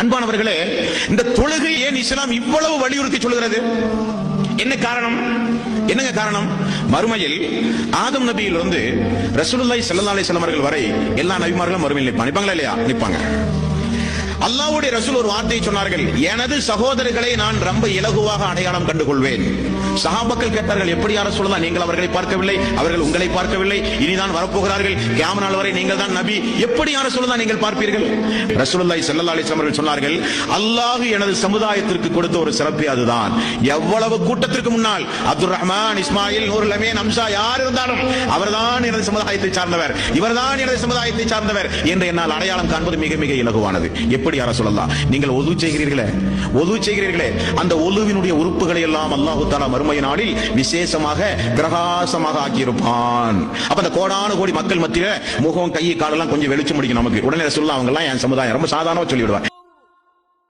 அன்பானவர்களே, இந்த தொழுகை ஏன் இஸ்லாம் இவ்வளவு வலியுறுத்தி சொல்கிறது? என்ன காரணம்? என்னங்க காரணம்? மறுமையில் ஆதம் நபியிலிருந்து ரசூலுல்லாஹி ஸல்லல்லாஹு அலைஹி வஸல்லம் அவர்கள் வரை எல்லா நபிமார்களும் மறுமையில் நிற்பாங்க இல்லையா? நிற்பாங்க. அல்லாஹ்வுடைய ரசூல் ஒரு வார்த்தையை சொன்னார்கள், எனது சகோதரர்களை நான் ரொம்ப இலகுவாக அடையாளம் கண்டுகொள்வேன். சஹாபாக்கள் கேட்டார்கள், எப்படி யார சொல்லலாம், நீங்கள் அவர்களை பார்க்கவில்லை, அவர்கள் உங்களை பார்க்கவில்லை, இனிதான் வரப்போகிறார்கள், கியாமத் நாள் வரை நீங்கள் தான் நபி, எப்படி யார சொல்லலாம் நீங்கள் பார்ப்பீர்கள்? ரசூலுல்லாஹி ஸல்லல்லாஹு அலைஹி வஸல்லம் அவர்கள் சொன்னார்கள், அல்லாஹ் எனது சமுதாயத்திற்கு கொடுத்த ஒரு சிறப்பு அதுதான். எவ்வளவு கூட்டத்திற்கு முன்னால் அப்துல் ரஹ்மான், இஸ்மாயில், நூருல் அமீன், ஹம்சா யார் இருந்தாலும் அவர்தான் எனது சமுதாயத்தை சார்ந்தவர், இவர்தான் எனது சமுதாயத்தை சார்ந்தவர் என்று என்னால் அடையாளம் காண்பது மிக மிக இலகுவானது. எப்படி யார சொல்லலாம்? நீங்கள் ஒது செய்கிறீர்களே, அந்த ஒலுவினுடைய உறுப்புகளை எல்லாம் அல்லாஹ் தஆலா மறுமை நாளில் விசேஷமாக பிரகாசமாக ஆக்கியிருப்பான். அப்ப அந்த கோடான கோடி மக்கள் மத்தியில முகம், கை, காலெல்லாம் கொஞ்சம் வெளிச்சம் முடிக்கும் நமக்கு. உடனே சொல்லலாம், அவங்க எல்லாம் என் சமுதாயம், ரொம்ப சாதாரணமா சொல்லிவிடுவார்.